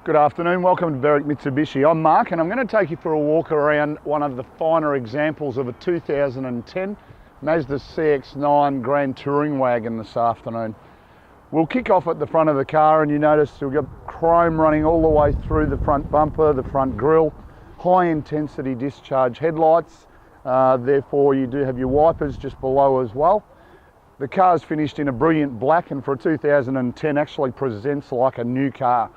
Good afternoon, welcome to Berwick Mitsubishi. I'm Mark and I'm going to take you for a walk around one of the finer examples of a 2010 Mazda CX9 Grand Touring Wagon this afternoon. We'll kick off at the front of the car and you notice we've got chrome running all the way through the front bumper, the front grille, high intensity discharge headlights, therefore you do have your wipers just below as well. The car's finished in a brilliant black and for a 2010 actually presents like a new car.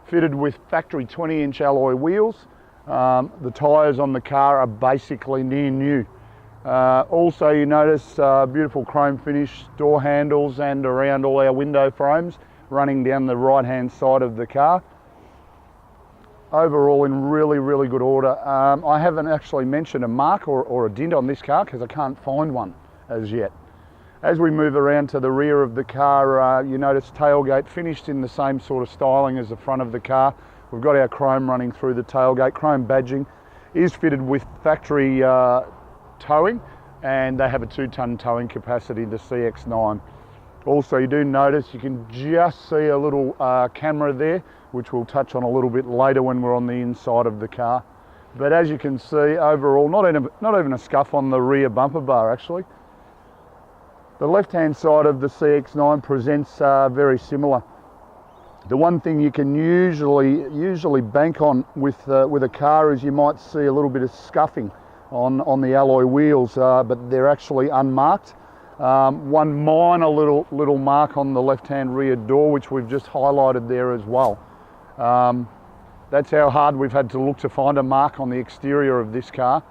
Fitted with factory 20-inch alloy wheels. The tyres on the car are basically near new. Also you notice beautiful chrome finish door handles and around all our window frames running down the right hand side of the car. Overall in really good order. I haven't actually mentioned a mark or a dint on this car because I can't find one as yet. As we move around to the rear of the car, you notice tailgate finished in the same sort of styling as the front of the car. We've got our chrome running through the tailgate. Chrome badging is fitted with factory towing and they have a 2-ton towing capacity, the CX9. Also you do notice you can just see a little camera there, which we'll touch on a little bit later when we're on the inside of the car. But as you can see, overall not even a scuff on the rear bumper bar actually. The left-hand side of the CX9 presents very similar. The one thing you can usually bank on with a car is you might see a little bit of scuffing on the alloy wheels, but they're actually unmarked. One minor little mark on the left-hand rear door, which we've just highlighted there as well. That's how hard we've had to look to find a mark on the exterior of this car.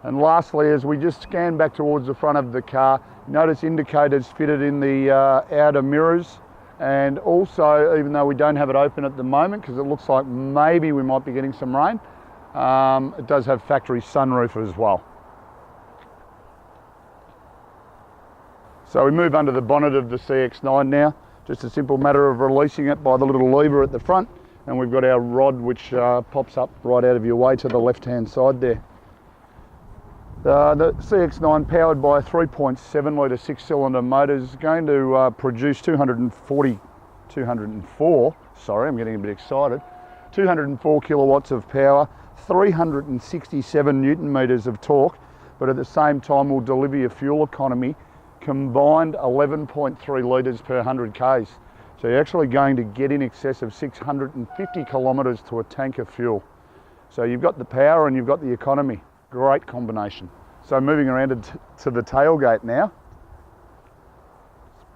And lastly, as we just scan back towards the front of the car, notice indicators fitted in the outer mirrors, and also, even though we don't have it open at the moment because it looks like maybe we might be getting some rain, it does have factory sunroof as well. So we move under the bonnet of the CX9 now. Just a simple matter of releasing it by the little lever at the front, and we've got our rod which pops up right out of your way to the left hand side there. The CX9 powered by a 3.7 litre 6-cylinder motor is going to produce 204 kilowatts of power, 367 newton meters of torque, but at the same time will deliver your fuel economy combined 11.3 litres per 100 k's. So you're actually going to get in excess of 650 kilometres to a tank of fuel. So you've got the power and you've got the economy. Great combination. So moving around to the tailgate now.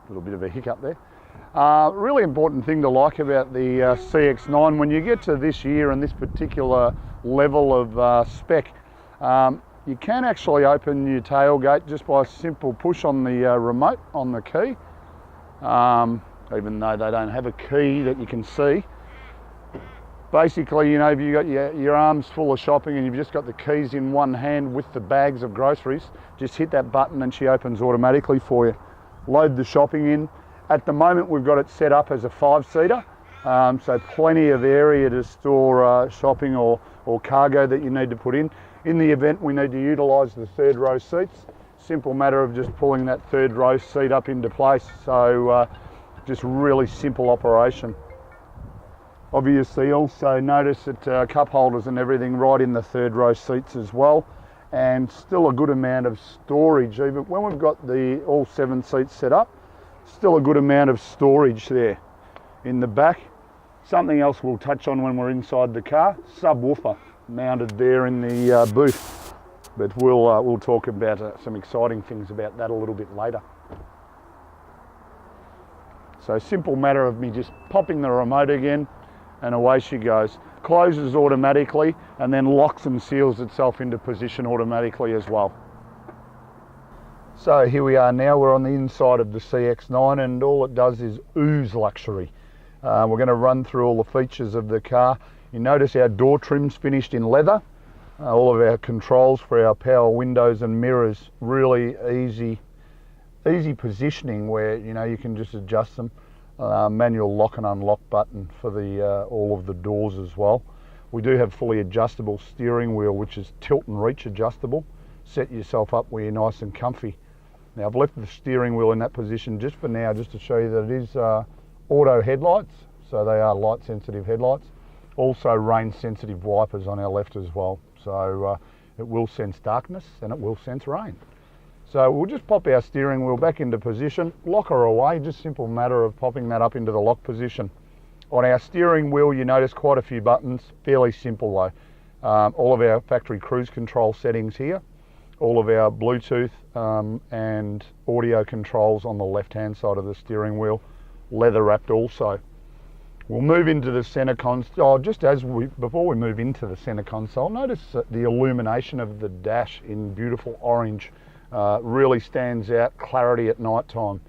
A little bit of a hiccup there. Really important thing to like about the CX9, when you get to this year and this particular level of spec, you can actually open your tailgate just by a simple push on the remote on the key, even though they don't have a key that you can see. Basically, you know, if you've got your arms full of shopping and you've just got the keys in one hand with the bags of groceries, just hit that button and she opens automatically for you. Load the shopping in. At the moment we've got it set up as a 5-seater, so plenty of area to store shopping or cargo that you need to put in. In the event we need to utilise the third row seats, simple matter of just pulling that third row seat up into place. So just really simple operation. Obviously also notice that cup holders and everything right in the third row seats as well, and still a good amount of storage. Even when we've got all 7 seats set up, still a good amount of storage there in the back. Something else we'll touch on when we're inside the car, subwoofer mounted there in the booth, but we'll talk about some exciting things about that a little bit later. So simple matter of me just popping the remote again, and away she goes. Closes automatically and then locks and seals itself into position automatically as well. So here we are now, we're on the inside of the CX9 and all it does is ooze luxury. We're going to run through all the features of the car. You notice our door trim's finished in leather. All of our controls for our power windows and mirrors, really easy positioning where you can just adjust them. Manual lock and unlock button for all of the doors as well. We do have fully adjustable steering wheel, which is tilt and reach adjustable. Set yourself up where you're nice and comfy. Now I've left the steering wheel in that position just for now, just to show you that it is auto headlights, so they are light sensitive headlights. Also rain sensitive wipers on our left as well. So it will sense darkness and it will sense rain. So we'll just pop our steering wheel back into position, lock her away, just simple matter of popping that up into the lock position. On our steering wheel you notice quite a few buttons, fairly simple though. All of our factory cruise control settings here, all of our Bluetooth and audio controls on the left hand side of the steering wheel, leather wrapped also. We'll move into the center console. Before we move into the center console, notice the illumination of the dash in beautiful orange. Really stands out, clarity at night time.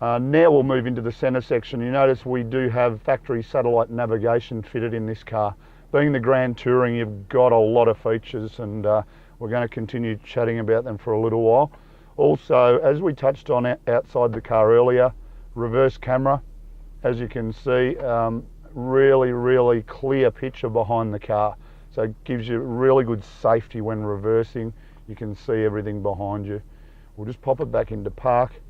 Now we'll move into the center section. You notice we do have factory satellite navigation fitted in this car. Being the Grand Touring, you've got a lot of features, and we're going to continue chatting about them for a little while. Also, as we touched on outside the car earlier, reverse camera. As you can see, really clear picture behind the car. So it gives you really good safety when reversing. You can see everything behind you. We'll just pop it back into park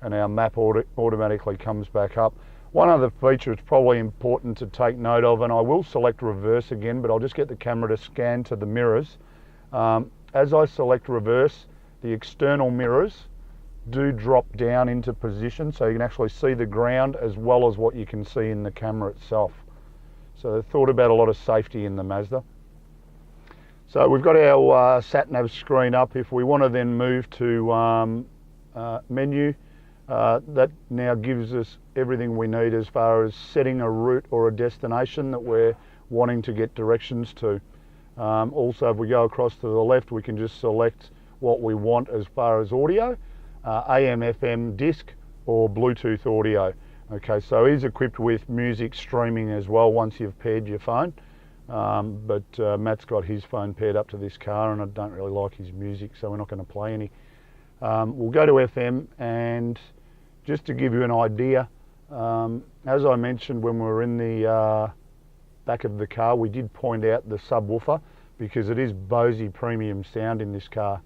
and our map automatically comes back up. One other feature it's probably important to take note of, and I will select reverse again, but I'll just get the camera to scan to the mirrors. As I select reverse, the external mirrors do drop down into position, so you can actually see the ground as well as what you can see in the camera itself. So they've thought about a lot of safety in the Mazda. So we've got our sat-nav screen up. If we want to then move to menu, that now gives us everything we need as far as setting a route or a destination that we're wanting to get directions to. Also, if we go across to the left, we can just select what we want as far as audio. AM, FM, disc or Bluetooth audio. Okay, so it is equipped with music streaming as well once you've paired your phone. But Matt's got his phone paired up to this car and I don't really like his music, so we're not going to play any. We'll go to FM, and just to give you an idea, as I mentioned when we were in the back of the car, we did point out the subwoofer because it is Bose premium sound in this car.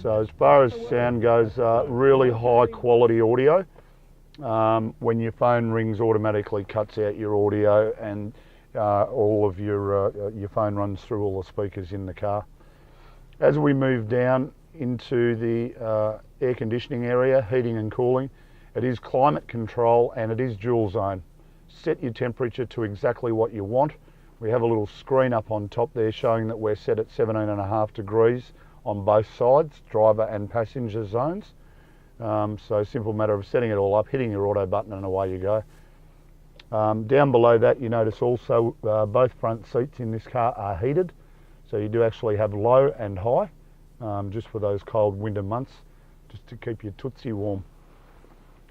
So as far as sound goes, really high quality audio. When your phone rings, automatically cuts out your audio, and all of your phone runs through all the speakers in the car. As we move down into the air conditioning area, heating and cooling, it is climate control and it is dual zone. Set your temperature to exactly what you want. We have a little screen up on top there showing that we're set at 17.5 degrees on both sides, driver and passenger zones. So simple matter of setting it all up, hitting your auto button and away you go. Down below that you notice also both front seats in this car are heated. So you do actually have low and high, just for those cold winter months, just to keep your tootsie warm.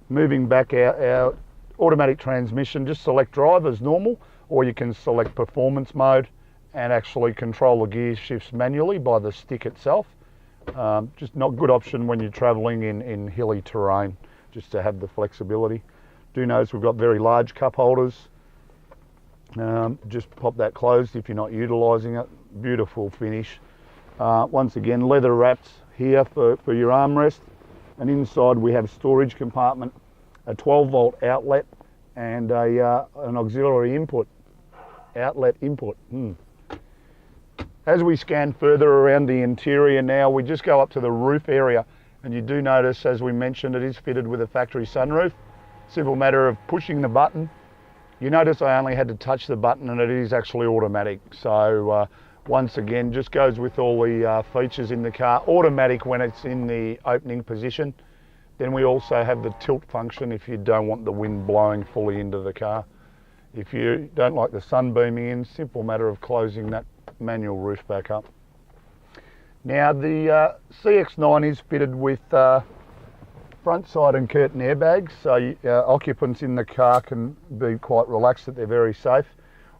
Moving back, our automatic transmission, just select drive as normal, or you can select performance mode and actually control the gear shifts manually by the stick itself. Just not a good option when you're travelling in hilly terrain, just to have the flexibility. Do notice we've got very large cup holders. Just pop that closed if you're not utilising it. Beautiful finish. Once again, leather wrapped here for your armrest, and inside we have storage compartment, a 12-volt outlet and an auxiliary outlet input. As we scan further around the interior now, we just go up to the roof area, and you do notice, as we mentioned, it is fitted with a factory sunroof. Simple matter of pushing the button. You notice I only had to touch the button and it is actually automatic. So once again, just goes with all the features in the car. Automatic when it's in the opening position. Then we also have the tilt function if you don't want the wind blowing fully into the car. If you don't like the sun beaming in, simple matter of closing that manual roof back up. Now the CX9 is fitted with front side and curtain airbags, so occupants in the car can be quite relaxed that they're very safe.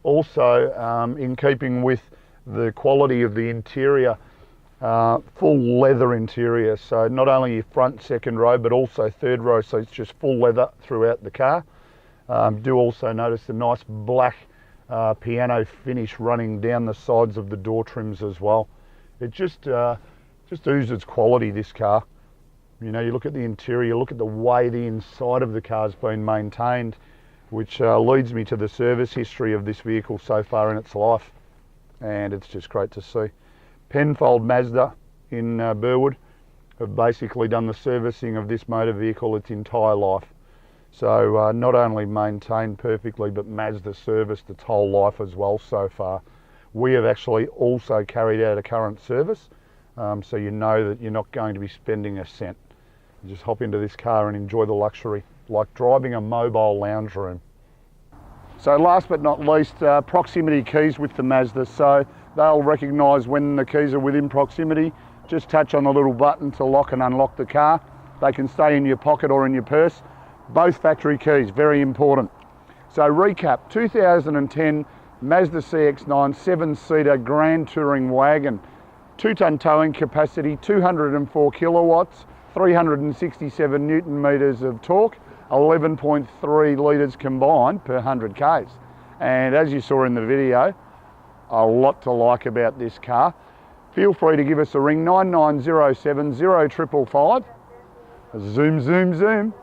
Also, in keeping with the quality of the interior, full leather interior, so not only your front, second row, but also third row seats, just full leather throughout the car. Do also notice the nice black piano finish running down the sides of the door trims as well. It just oozes quality, this car. You know, you look at the interior, look at the way the inside of the car's been maintained. which leads me to the service history of this vehicle so far in its life, and it's just great to see. Penfold Mazda in Burwood have basically done the servicing of this motor vehicle its entire life. So not only maintained perfectly, but Mazda serviced its whole life as well so far. We have actually also carried out a current service, so you know that you're not going to be spending a cent. You just hop into this car and enjoy the luxury, like driving a mobile lounge room. So last but not least, proximity keys with the Mazda. So they'll recognise when the keys are within proximity. Just touch on the little button to lock and unlock the car. They can stay in your pocket or in your purse. Both factory keys, very important. So recap, 2010 Mazda CX9 7-seater Grand Touring wagon, 2-tonne towing capacity, 204 kilowatts, 367 Newton meters of torque, 11.3 litres combined per 100 Ks. And as you saw in the video, a lot to like about this car. Feel free to give us a ring, 9907 0555. Zoom, zoom, zoom.